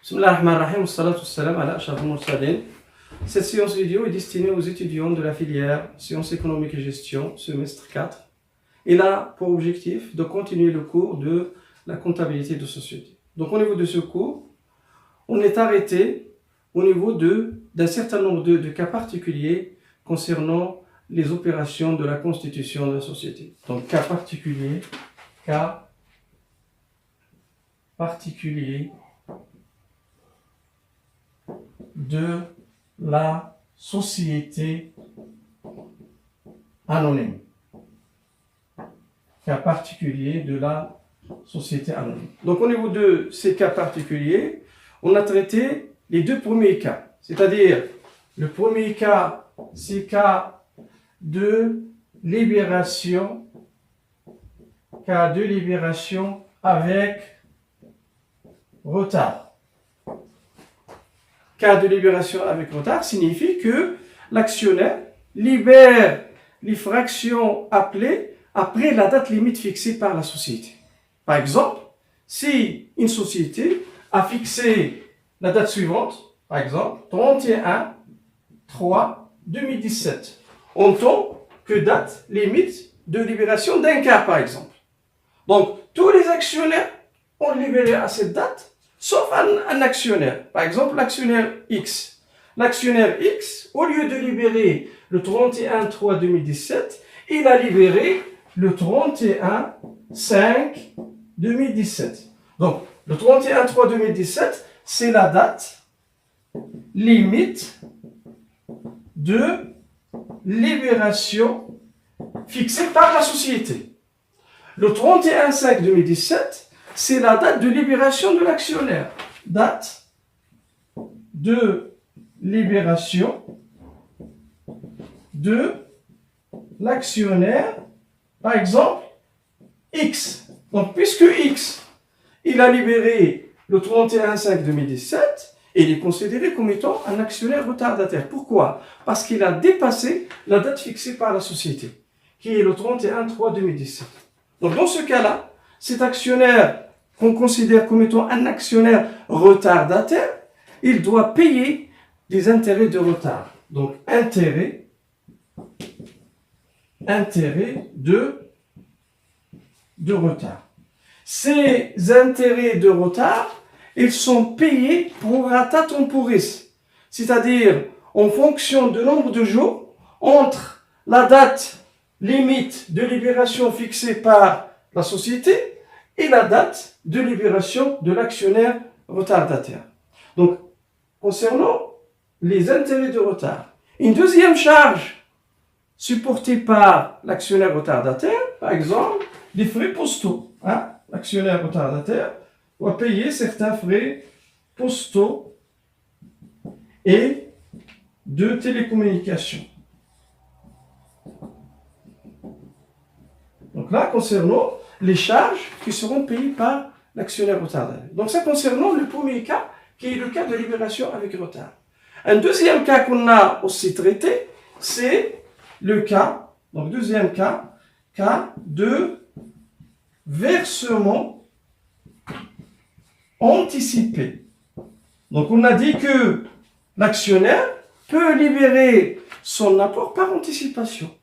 Bismillahirrahmanirrahim, salatu wassalam ala ashrafil mursalin. Cette séance vidéo est destinée aux étudiants de la filière Sciences économiques et gestion, semestre 4. Il a pour objectif de continuer le cours de la comptabilité de société. Donc au niveau de ce cours, on est arrêté au niveau d'un certain nombre de cas particuliers concernant les opérations de la constitution de la société. Donc cas particulier de la société anonyme. Cas particulier de la société anonyme. Donc au niveau de ces cas particuliers, on a traité les deux premiers cas. C'est-à-dire, le premier cas, c'est cas de libération avec retard. Cas de libération avec retard signifie que l'actionnaire libère les fractions appelées après la date limite fixée par la société. Par exemple, si une société a fixé la date suivante, par exemple 31/3/2017, on tombe que date limite de libération d'un cas, par exemple. Donc, tous les actionnaires ont libéré à cette date, sauf un actionnaire. Par exemple, l'actionnaire X. L'actionnaire X, au lieu de libérer le 31/3/2017, il a libéré le 31/5/2017. Donc, le 31/3/2017, c'est la date limite de libération fixée par la société. Le 31/5/2017, c'est la date de libération de l'actionnaire. Date de libération de l'actionnaire, par exemple, X. Donc, puisque X, il a libéré le 31/5/2017, il est considéré comme étant un actionnaire retardataire. Pourquoi? Parce qu'il a dépassé la date fixée par la société, qui est le 31/3/2017. Donc, dans ce cas-là, cet actionnaire qu'on considère comme étant un actionnaire retardataire, il doit payer des intérêts de retard. Donc, intérêts de retard. Ces intérêts de retard, ils sont payés pro rata temporis, c'est-à-dire en fonction du nombre de jours entre la date limite de libération fixée par la société et la date de libération de l'actionnaire retardataire. Donc, concernant les intérêts de retard, une deuxième charge supportée par l'actionnaire retardataire, par exemple, les frais postaux. L'actionnaire retardataire doit payer certains frais postaux et de télécommunication. Donc là, concernant les charges qui seront payées par l'actionnaire retardataire. Donc ça concernant le premier cas, qui est le cas de libération avec retard. Un deuxième cas qu'on a aussi traité, c'est le cas, donc deuxième cas de versement anticipé. Donc on a dit que l'actionnaire peut libérer son apport par anticipation.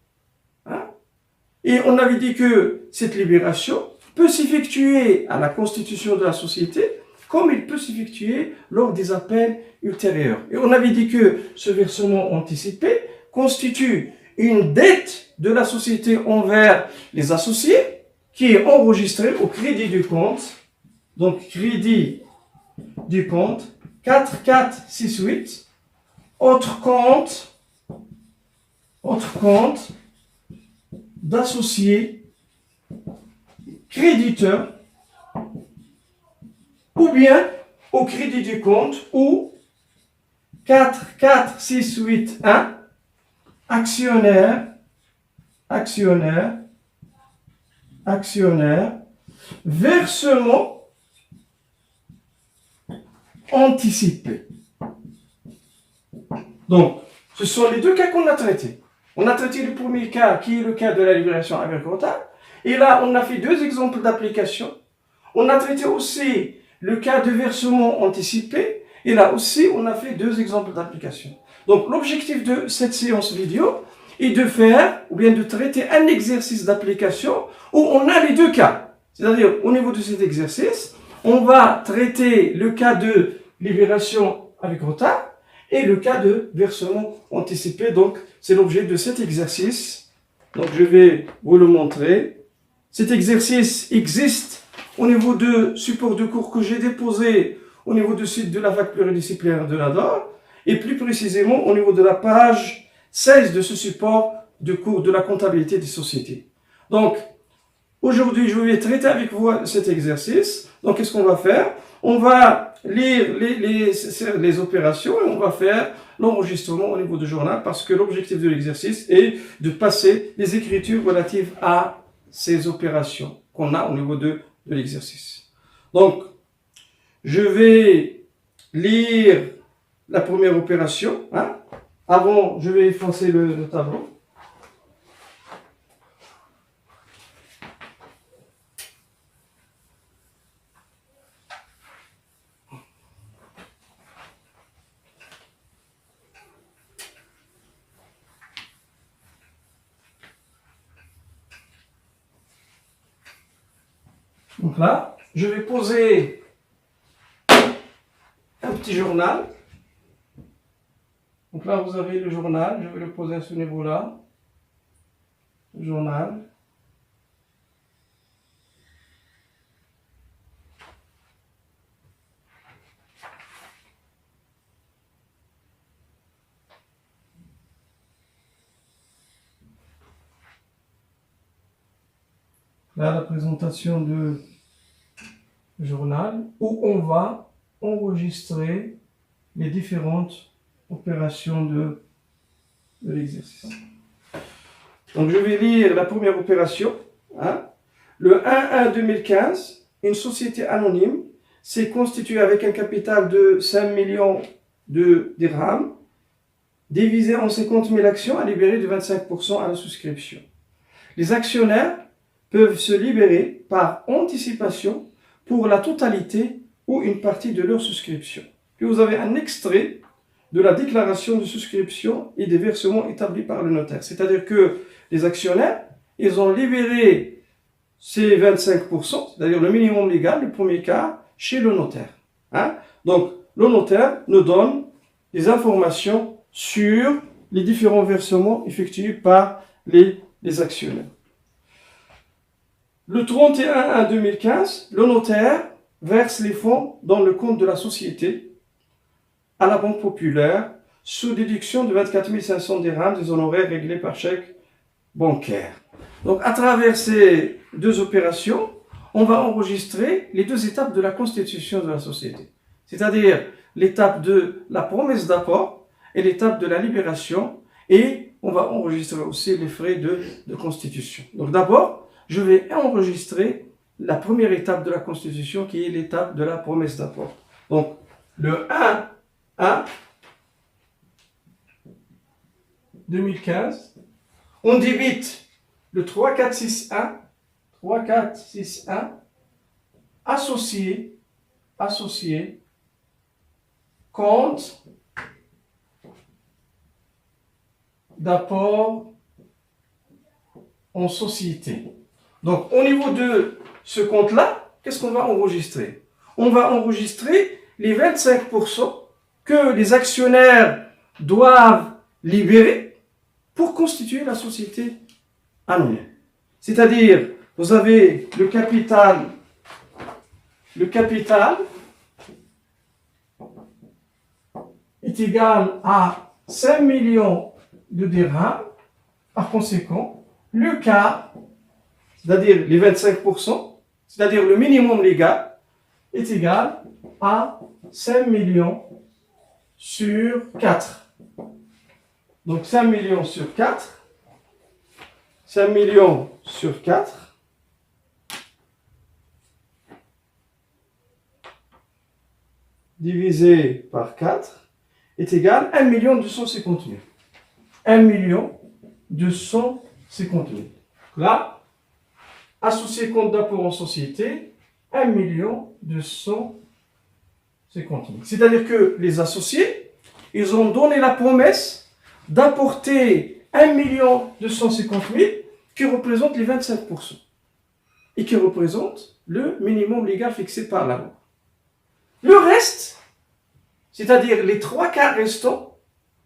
Et on avait dit que cette libération peut s'effectuer à la constitution de la société comme il peut s'effectuer lors des appels ultérieurs. Et on avait dit que ce versement anticipé constitue une dette de la société envers les associés qui est enregistrée au crédit du compte. Donc, crédit du compte 4468, autre compte d'associés créditeurs, ou bien au crédit du compte, ou 44681 actionnaire, versement anticipé. Donc, ce sont les deux cas qu'on a traités. On a traité le premier cas, qui est le cas de la libération avec retard. Et là, on a fait deux exemples d'application. On a traité aussi le cas de versement anticipé, et là aussi, on a fait 2 exemples d'application. Donc, l'objectif de cette séance vidéo est de faire, ou bien de traiter un exercice d'application où on a les 2 cas. C'est-à-dire, au niveau de cet exercice, on va traiter le cas de libération avec retard et le cas de versement anticipé. Donc, c'est l'objet de cet exercice. Donc, je vais vous le montrer. Cet exercice existe au niveau de support de cours que j'ai déposé au niveau du site de la fac pluridisciplinaire de l'ADOR et plus précisément au niveau de la page 16 de ce support de cours de la comptabilité des sociétés. Donc, aujourd'hui, je vais traiter avec vous cet exercice. Donc, qu'est-ce qu'on va faire? On va lire les opérations et on va faire l'enregistrement au niveau du journal parce que l'objectif de l'exercice est de passer les écritures relatives à ces opérations qu'on a au niveau de l'exercice. Donc, je vais lire la première opération. Avant, je vais effacer le tableau. Donc là, je vais poser un petit journal. Donc là, vous avez le journal. Je vais le poser à ce niveau-là. Le journal. Là, la présentation du journal où on va enregistrer les différentes opérations de l'exercice. Donc, je vais lire la première opération. Le 1-1-2015, une société anonyme s'est constituée avec un capital de 5 millions de dirhams, divisé en 50 000 actions à libérer de 25% à la souscription. Les actionnaires peuvent se libérer par anticipation pour la totalité ou une partie de leur souscription. Puis vous avez un extrait de la déclaration de souscription et des versements établis par le notaire. C'est-à-dire que les actionnaires, ils ont libéré ces 25%, c'est-à-dire le minimum légal, le premier cas, chez le notaire. Donc, le notaire nous donne des informations sur les différents versements effectués par les actionnaires. Le 31-1-2015, le notaire verse les fonds dans le compte de la société à la Banque Populaire sous déduction de 24 500 dirhams des honoraires réglés par chèque bancaire. Donc, à travers ces 2 opérations, on va enregistrer les 2 étapes de la constitution de la société. C'est-à-dire l'étape de la promesse d'apport et l'étape de la libération. Et on va enregistrer aussi les frais de constitution. Donc, d'abord, je vais enregistrer la première étape de la constitution qui est l'étape de la promesse d'apport. Donc, le 1-1-2015, on débite le 3461 associé compte d'apport en société. Donc, au niveau de ce compte-là, qu'est-ce qu'on va enregistrer? On va enregistrer les 25% que les actionnaires doivent libérer pour constituer la société anonyme. C'est-à-dire, vous avez le capital est égal à 5 millions de dirhams. Par conséquent, le cas, c'est-à-dire les 25%, c'est-à-dire le minimum légal, est égal à 5 millions sur 4. Donc 5 millions sur 4, 5 millions sur 4, divisé par 4, est égal à 1 250 000. 1 250 000. Là, associé compte d'apport en société, 1 250 50 000. C'est-à-dire que les associés, ils ont donné la promesse d'apporter 1 250 000 qui représente les 25% et qui représente le minimum légal fixé par la loi. Le reste, c'est-à-dire les 3/4 restants,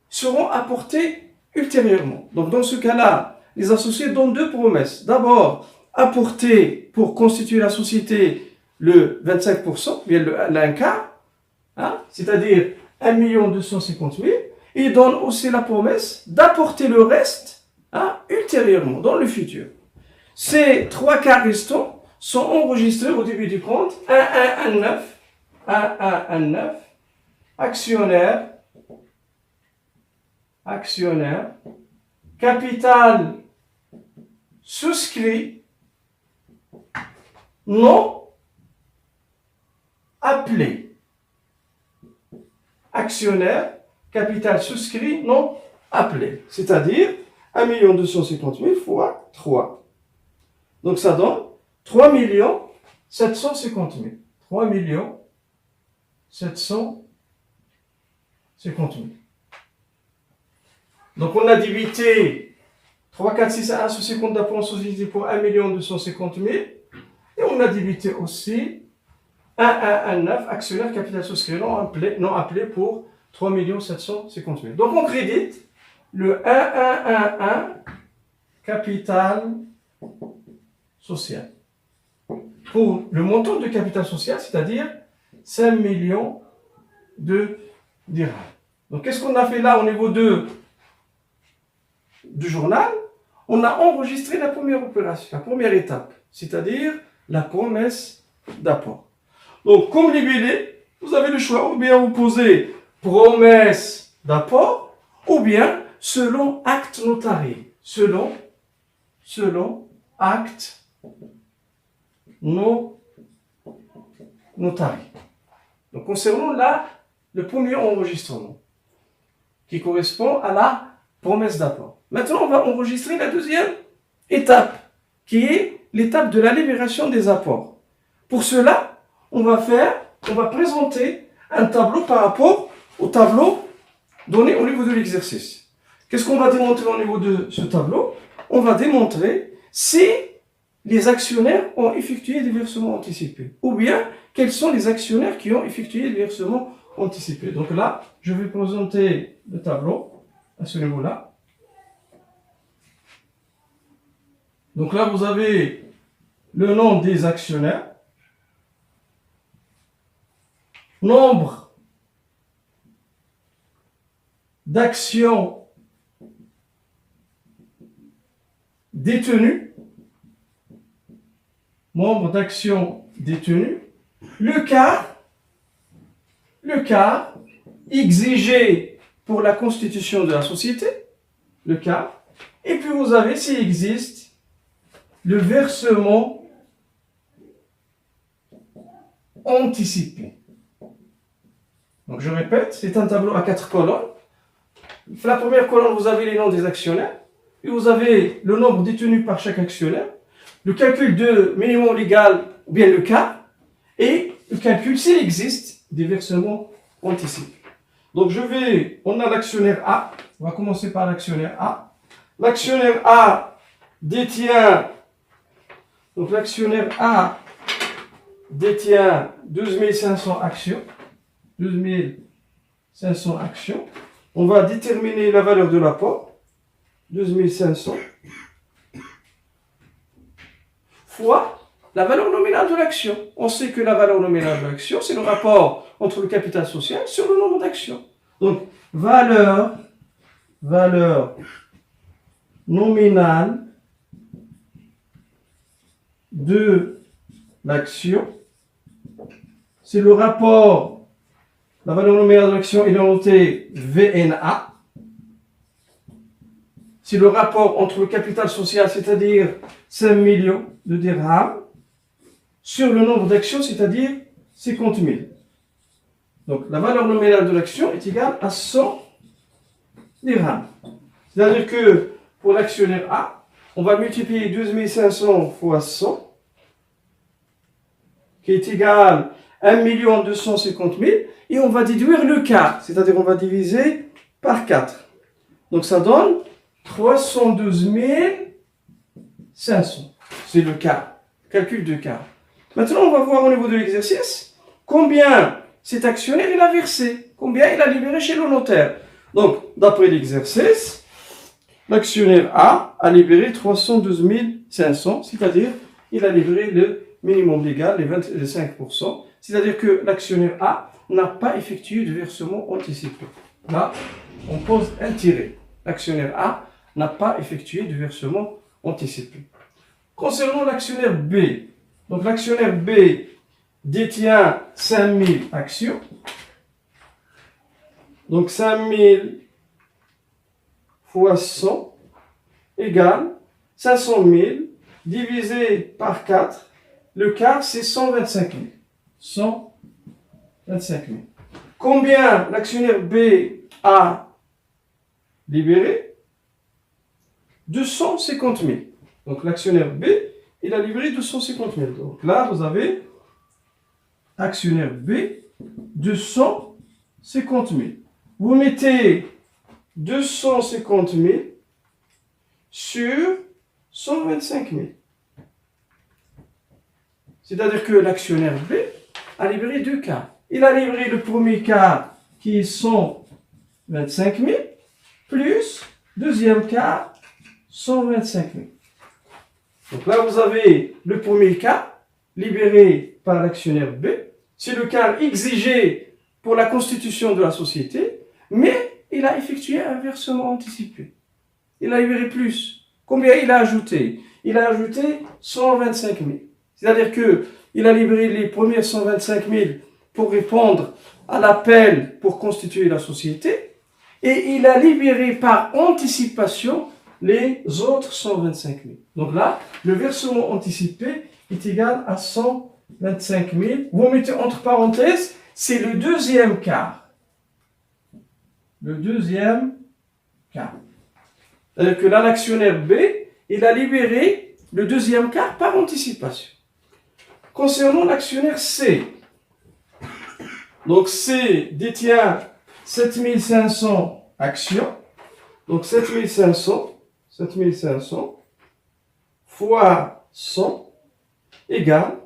seront apportés ultérieurement. Donc dans ce cas-là, les associés donnent deux promesses. D'abord, apporter pour constituer la société le 25%, bien l'un quart, hein, c'est-à-dire 1 250 000. Ils donnent aussi la promesse d'apporter le reste, hein, ultérieurement, dans le futur. Ces 3/4 restants sont enregistrés au début du compte 1119, 1119, actionnaire, capital souscrit, non appelé. Actionnaire, capital souscrit, non appelé. C'est-à-dire 1 250 000 fois 3. Donc ça donne 3 750 000. 3 750 000. Donc on a débité 3, 4, 6 à 1 sous ses comptes d'apport en société pour 1 250 000. Et on a débité aussi 1119 actionnaire capital souscrit non appelé pour 3 750 000. Donc on crédite le 1111 capital social. Pour le montant de capital social, c'est-à-dire 5 millions de dirhams. Donc qu'est-ce qu'on a fait là au niveau du journal? On a enregistré la première opération, la première étape, c'est-à-dire la promesse d'apport. Donc, comme libellé, vous avez le choix, ou bien vous posez promesse d'apport, ou bien selon acte notarié. Selon acte notarié. Donc, concernant là, le premier enregistrement, qui correspond à la promesse d'apport. Maintenant, on va enregistrer la deuxième étape, qui est l'étape de la libération des apports. Pour cela, on va présenter un tableau par rapport au tableau donné au niveau de l'exercice. Qu'est-ce qu'on va démontrer au niveau de ce tableau? On va démontrer si les actionnaires ont effectué des versements anticipés, ou bien quels sont les actionnaires qui ont effectué des versements anticipés. Donc là, je vais présenter le tableau à ce niveau-là. Donc là, vous avez le nom des actionnaires, nombre d'actions détenues, nombre d'actions détenues, le quart exigé pour la constitution de la société, le quart, et puis vous avez, s'il existe, le versement anticipé. Donc je répète, c'est un tableau à 4 colonnes. La première colonne, vous avez les noms des actionnaires, et vous avez le nombre détenu par chaque actionnaire, le calcul de minimum légal, ou bien le quart, et le calcul, s'il existe, des versements anticipés. Donc on a l'actionnaire A, on va commencer par l'actionnaire A. L'actionnaire A détient, donc l'actionnaire A détient 12 500 actions. 12 500 actions. On va déterminer la valeur de l'apport. 12 500 fois la valeur nominale de l'action. On sait que la valeur nominale de l'action, c'est le rapport entre le capital social sur le nombre d'actions. Donc, valeur nominale de l'action, c'est le rapport, la valeur nominale de l'action est notée VNA. C'est le rapport entre le capital social, c'est-à-dire 5 millions de dirhams, sur le nombre d'actions, c'est-à-dire 50 000. Donc, la valeur nominale de l'action est égale à 100 dirhams. C'est-à-dire que pour l'actionnaire A, on va multiplier 12 500 fois 100, qui est égal 1 250 000 et on va déduire le quart, c'est-à-dire on va diviser par 4. Donc ça donne 312 500. C'est le quart, calcul de quart. Maintenant, on va voir au niveau de l'exercice combien cet actionnaire il a versé, combien il a libéré chez le notaire. Donc, d'après l'exercice, l'actionnaire A libéré 312 500, c'est-à-dire il a libéré le minimum légal, les 5%, c'est-à-dire que l'actionnaire A n'a pas effectué de versement anticipé. Là, on pose un tiret. L'actionnaire A n'a pas effectué de versement anticipé. Concernant l'actionnaire B, donc l'actionnaire B détient 5000 actions. Donc 5000 fois 100 égale 500 000 divisé par 4. Le quart, c'est 125 000. 125 000. Combien l'actionnaire B a libéré? 250 000. Donc l'actionnaire B, il a libéré 250 000. Donc là, vous avez actionnaire B, 250 000. Vous mettez 250 000 sur 125 000. C'est-à-dire que l'actionnaire B a libéré deux quarts. Il a libéré le premier quart qui est 125 000 plus deuxième quart 125 000. Donc là, vous avez le premier quart libéré par l'actionnaire B. C'est le quart exigé pour la constitution de la société, mais il a effectué un versement anticipé. Il a libéré plus. Combien il a ajouté? Il a ajouté 125 000. C'est-à-dire qu'il a libéré les premiers 125 000 pour répondre à l'appel pour constituer la société, et il a libéré par anticipation les autres 125 000. Donc là, le versement anticipé est égal à 125 000. Vous mettez entre parenthèses, c'est le deuxième quart. Le deuxième quart. C'est-à-dire que là, l'actionnaire B, il a libéré le deuxième quart par anticipation. Concernant l'actionnaire C, donc C détient 7500 actions. Donc 7500 fois 100 égale,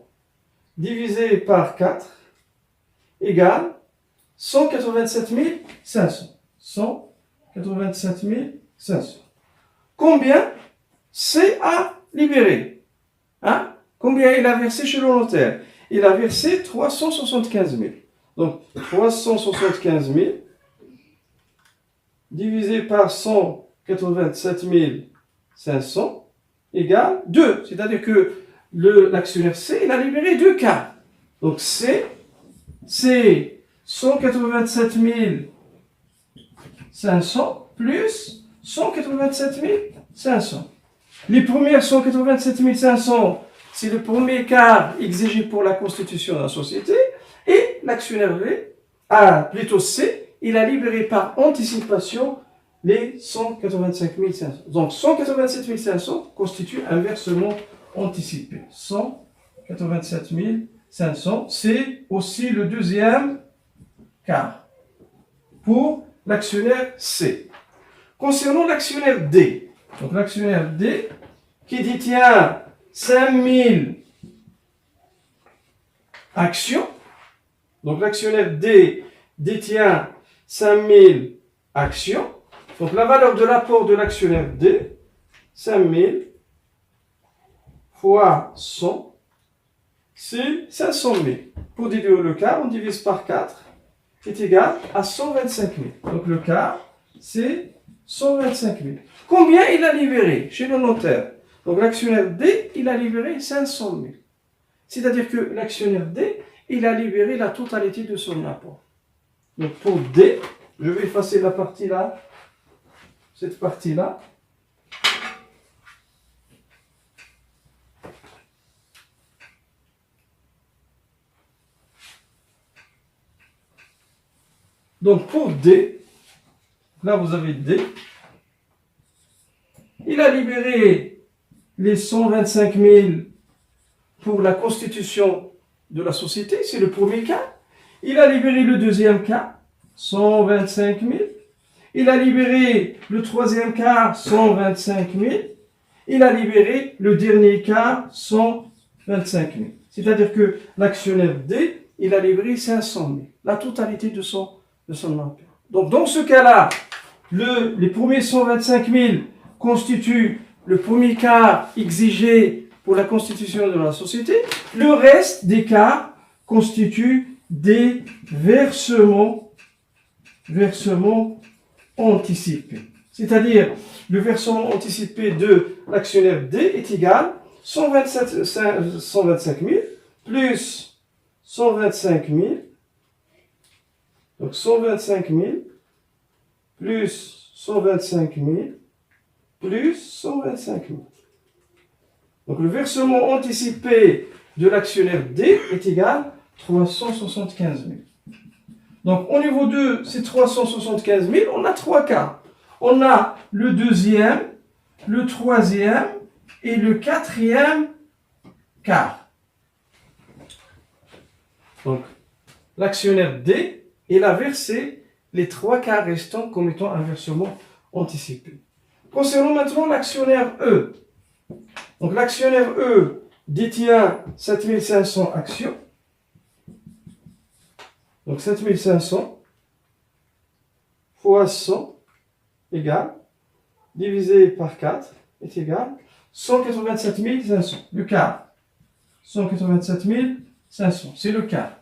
divisé par 4, égale 187 500. 187 500. Combien C a libéré? Combien il a versé chez le notaire? Il a versé 375 000. Donc 375 000 divisé par 187 500 égale 2. C'est-à-dire que l'actionnaire C, il a libéré deux quarts. Donc C, c'est 187 500 plus 187 500. Les premières 187 500, c'est le premier quart exigé pour la constitution de la société, et l'actionnaire C, il a libéré par anticipation les 185 500. Donc 187 500 constitue un versement anticipé. 187 500, c'est aussi le deuxième quart pour l'actionnaire C. Concernant l'actionnaire D, donc l'actionnaire D qui détient 5000 actions, donc l'actionnaire D détient 5000 actions, donc la valeur de l'apport de l'actionnaire D, 5000 fois 100, c'est 500 000. Pour déduire le quart, on divise par 4, est égal à 125 000. Donc le quart, c'est 125 000. Combien il a libéré chez le notaire? Donc l'actionnaire D, il a libéré 500 000. C'est-à-dire que l'actionnaire D, il a libéré la totalité de son apport. Donc pour D, je vais effacer la partie là, cette partie-là. Donc pour D, là vous avez D, il a libéré les 125 000 pour la constitution de la société, c'est le premier quart. Il a libéré le deuxième quart, 125 000. Il a libéré le troisième quart, 125 000. Il a libéré le dernier quart, 125 000. C'est-à-dire que l'actionnaire D, il a libéré 500 000, la totalité de son emprunt. Donc, dans ce cas-là, les premiers 125 000 constituent le premier quart exigé pour la constitution de la société. Le reste des quarts constitue des versements anticipés. C'est-à-dire, le versement anticipé de l'actionnaire D est égal à 125 000 plus 125 000. Donc 125 000 plus 125 000 plus 125 000. Donc le versement anticipé de l'actionnaire D est égal à 375 000. Donc au niveau de ces 375 000, on a trois cas. On a le deuxième, le troisième et le quatrième quart. Donc l'actionnaire D, il a versé les trois quarts restants comme étant un versement anticipé. Concernant maintenant l'actionnaire E. Donc l'actionnaire E détient 7500 actions. Donc 7500 fois 100 égale, divisé par 4 est égal 187 500. Le quart. 187 500. C'est le quart.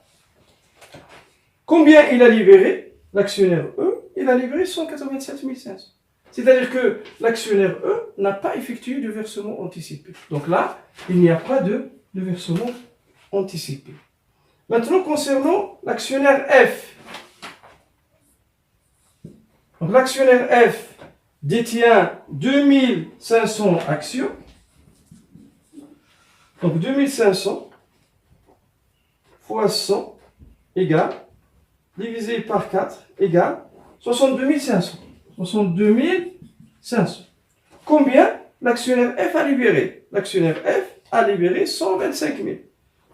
Combien il a libéré? L'actionnaire E, il a libéré 187 500. C'est-à-dire que l'actionnaire E n'a pas effectué de versement anticipé. Donc là, il n'y a pas de versement anticipé. Maintenant, concernant l'actionnaire F. Donc l'actionnaire F détient 2500 actions. Donc 2500 fois 100 égale, divisé par 4 égale 62 500. 62 500. Combien l'actionnaire F a libéré? L'actionnaire F a libéré 125 000.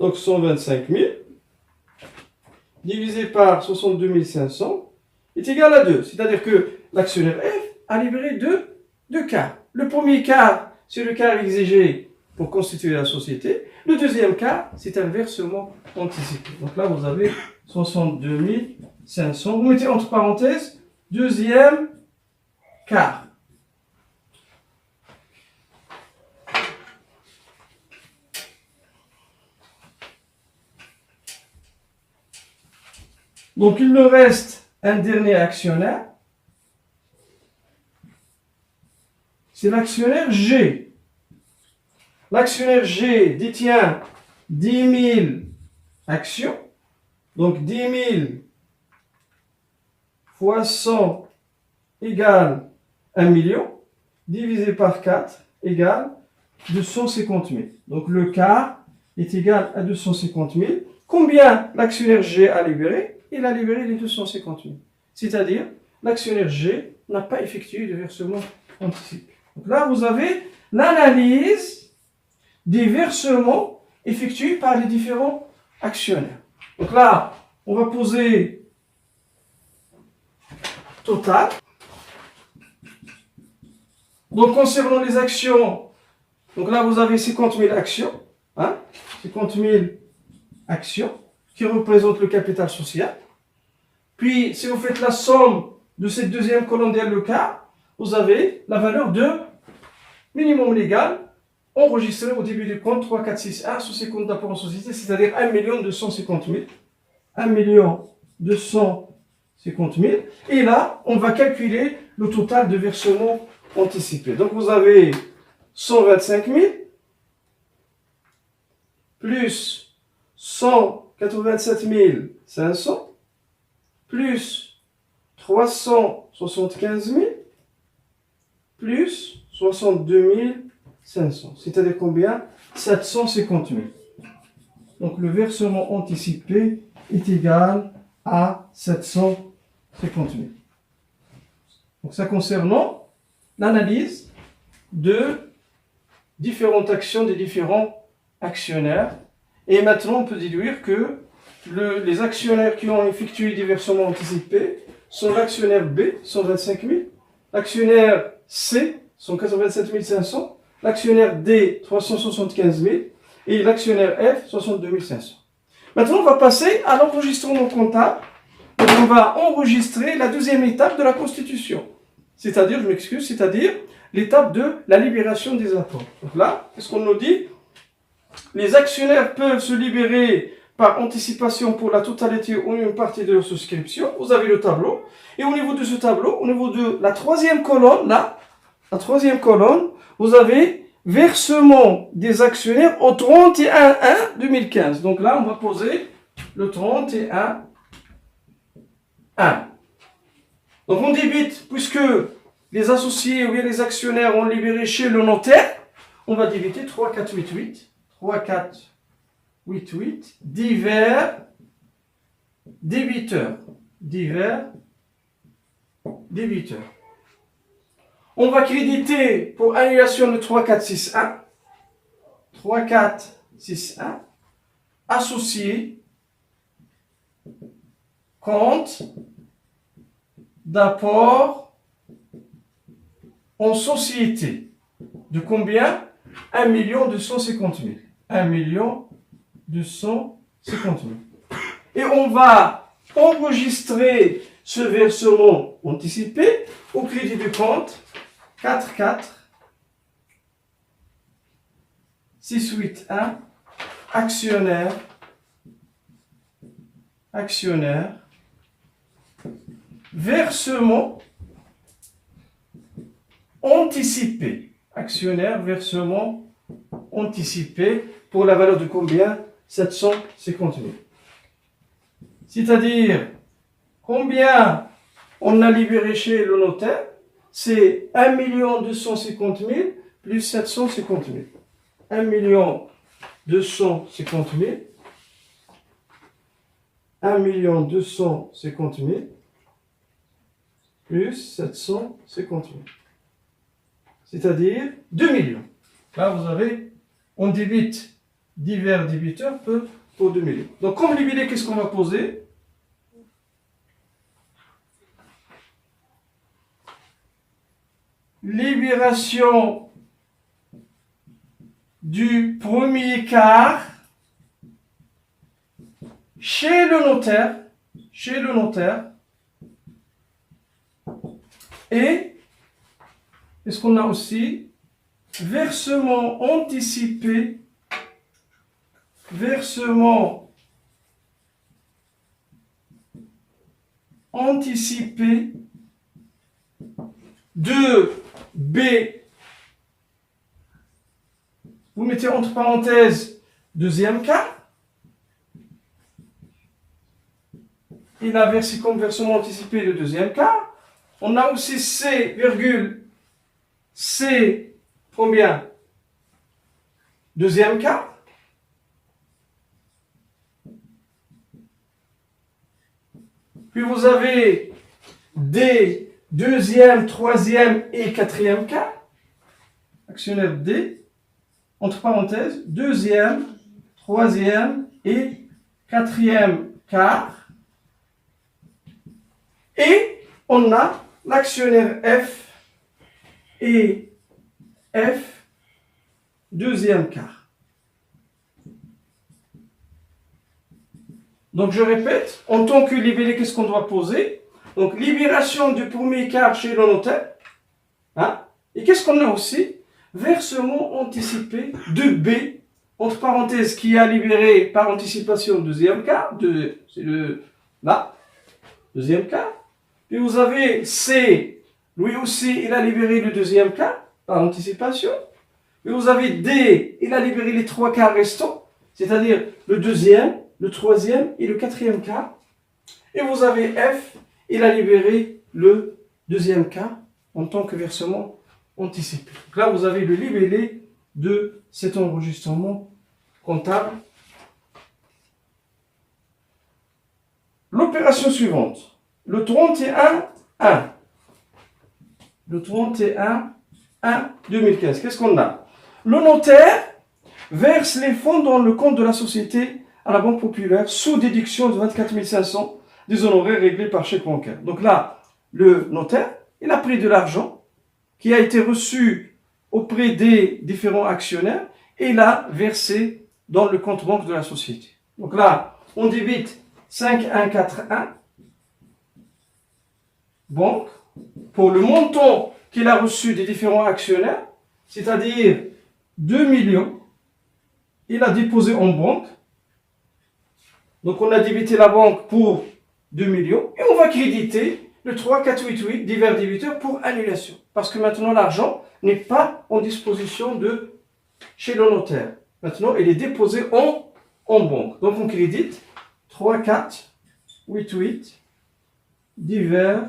Donc 125 000 divisé par 62 500 est égal à 2. C'est-à-dire que l'actionnaire F a libéré deux quarts. Le premier quart, c'est le quart exigé pour constituer la société. Le deuxième quart, c'est un versement anticipé. Donc là, vous avez 62 500. Vous mettez entre parenthèses, deuxième quart. Donc il nous reste un dernier actionnaire. C'est l'actionnaire G. L'actionnaire G détient 10 000 actions. Donc 10 000 fois 100 égale 1 million, divisé par 4 égale 250 000. Donc le quart est égal à 250 000. Combien l'actionnaire G a libéré? Il a libéré les 250 000. C'est-à-dire, l'actionnaire G n'a pas effectué de versement anticipé. Donc là, vous avez l'analyse des versements effectués par les différents actionnaires. Donc là, on va poser total. Donc concernant les actions, donc là vous avez 50 000 actions, 50 000 actions qui représentent le capital social. Puis si vous faites la somme de cette deuxième colonne derrière le quart, vous avez la valeur de minimum légal enregistré au début du compte 3461 sous ces comptes d'apport en société, c'est-à-dire 1 250 000. 1 250 000. Et là, on va calculer le total de versements anticipés. Donc vous avez 125 000 plus 187 500 plus 375 000 plus 62 500. C'est-à-dire combien? 750 000. Donc le versement anticipé est égal à 750 000. Donc ça concernant l'analyse de différentes actions des différents actionnaires Et maintenant, on peut déduire que les actionnaires qui ont effectué des versements anticipés sont l'actionnaire B, 125 000, l'actionnaire C, 187 500, l'actionnaire D, 375 000, et l'actionnaire F, 62 500. Maintenant, on va passer à l'enregistrement comptable. Donc, on va enregistrer la deuxième étape de la constitution. C'est-à-dire, je m'excuse, c'est-à-dire l'étape de la libération des apports. Donc là, qu'est-ce qu'on nous dit? Les actionnaires peuvent se libérer par anticipation pour la totalité ou une partie de leur souscription. Vous avez le tableau. Et au niveau de ce tableau, au niveau de la troisième colonne, là, la troisième colonne, vous avez versement des actionnaires au 31/1/2015. Donc là, on va poser le 31/1. Donc on débite, puisque les associés ou bien les actionnaires ont libéré chez le notaire, on va débiter 3488. 3488 divers débiteurs. Divers débiteurs. On va créditer pour annulation de 3461. 3461. Associé. Compte d'apport en société. De combien? 1 250 000. 1 250 000. Et on va enregistrer ce versement anticipé au crédit de compte 44681 actionnaire versement anticipé. Actionnaire versement anticipé pour la valeur de combien? 750 000. C'est-à-dire, combien on a libéré chez le notaire? C'est 1 250 000 plus 750 000. 1 250 000. 1 250 000 plus 750 000. C'est-à-dire 2 millions. Là, vous avez, on débite divers débiteurs pour 2 millions. Donc, comme libellé, qu'est-ce qu'on va poser? Libération du premier quart chez le notaire, et est-ce qu'on a aussi versement anticipé de B. Vous mettez entre parenthèses deuxième cas. Il a versé comme versement anticipé le deuxième cas. On a aussi C, C, combien? Deuxième cas. Puis vous avez D, deuxième, troisième et quatrième cas. Actionnaire D, entre parenthèses, deuxième, troisième et quatrième cas. Et on a l'actionnaire F et F, deuxième quart. Donc je répète, en tant que libellé, qu'est-ce qu'on doit poser? Donc libération du premier quart chez le notaire. Hein? Et qu'est-ce qu'on a aussi? Versement anticipé de B, entre parenthèses, qui a libéré par anticipation deuxième quart. C'est le là, deuxième quart. Puis vous avez C, lui aussi, il a libéré le deuxième quart par anticipation. Puis vous avez D, il a libéré les trois quarts restants, c'est-à-dire le deuxième, le troisième et le quatrième quart. Et vous avez F, il a libéré le deuxième quart en tant que versement anticipé. Donc là, vous avez le libellé de cet enregistrement comptable. L'opération suivante. Le 31/1. Le 31/1/2015. Qu'est-ce qu'on a? Le notaire verse les fonds dans le compte de la société à la Banque Populaire sous déduction de 24 500 des honoraires réglés par chèque bancaire. Donc là, le notaire, il a pris de l'argent qui a été reçu auprès des différents actionnaires et l'a versé dans le compte banque de la société. Donc là, on débite 5141 banque pour le montant qu'il a reçu des différents actionnaires, c'est-à-dire 2 millions, il a déposé en banque. Donc on a débité la banque pour 2 millions et on va créditer le 3488 divers débiteurs pour annulation. Parce que maintenant l'argent n'est pas en disposition de chez le notaire. Maintenant il est déposé en banque. Donc on crédite 3488 divers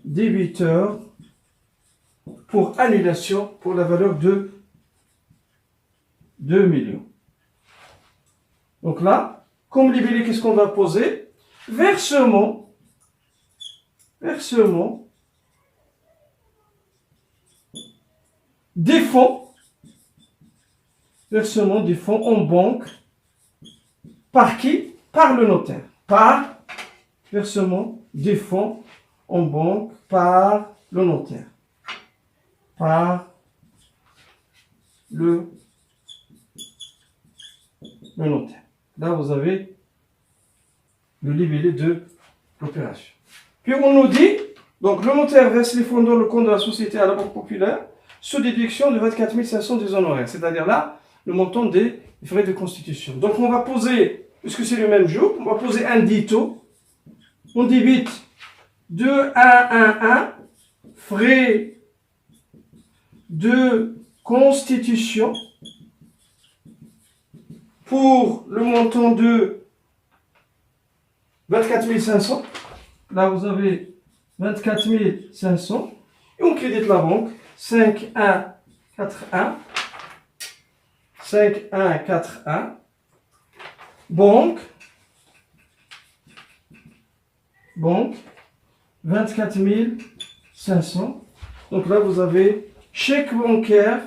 débiteurs pour annulation pour la valeur de 2 millions. Donc là, comme libellé, qu'est-ce qu'on va poser? Versement des fonds en banque. Par qui? Par le notaire. Par versement des fonds en banque par le notaire. Par le notaire. Là, vous avez le libellé de l'opération. Puis on nous dit, donc le notaire verse les fonds dans le compte de la société à la Banque Populaire sous déduction de 24 500 des honoraires. C'est-à-dire là, le montant des frais de constitution. Donc on va poser, puisque c'est le même jour, on va poser un dito. On débite 2111 frais de constitution pour le montant de 24 500. Là, vous avez 24 500. Et on crédite la banque. 5141. 5141. Banque. 24 500. Donc là, vous avez chèque bancaire.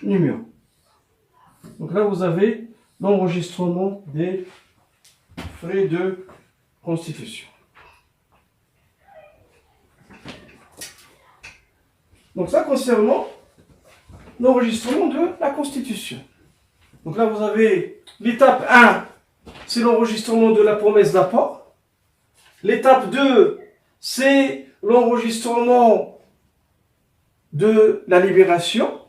Numéro. Donc là, vous avez l'enregistrement des frais de constitution. Donc ça concernant l'enregistrement de la constitution. Donc là, vous avez l'étape 1, c'est l'enregistrement de la promesse d'apport. L'étape 2, c'est l'enregistrement de la libération.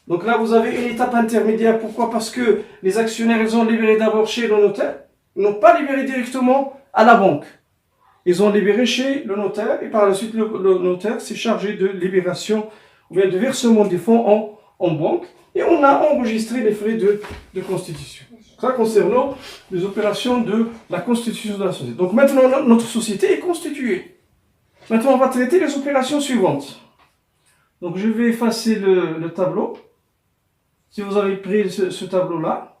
Donc là, vous avez une étape intermédiaire. Pourquoi? Parce que les actionnaires, ils ont libéré d'abord chez le notaire. Ils n'ont pas libéré directement à la banque. Ils ont libéré chez le notaire et par la suite, le notaire s'est chargé de libération ou bien de versement des fonds en banque. Et on a enregistré les frais de constitution. Ça concernant les opérations de la constitution de la société. Donc maintenant, notre société est constituée. Maintenant, on va traiter les opérations suivantes. Donc je vais effacer le tableau. Si vous avez pris ce tableau-là,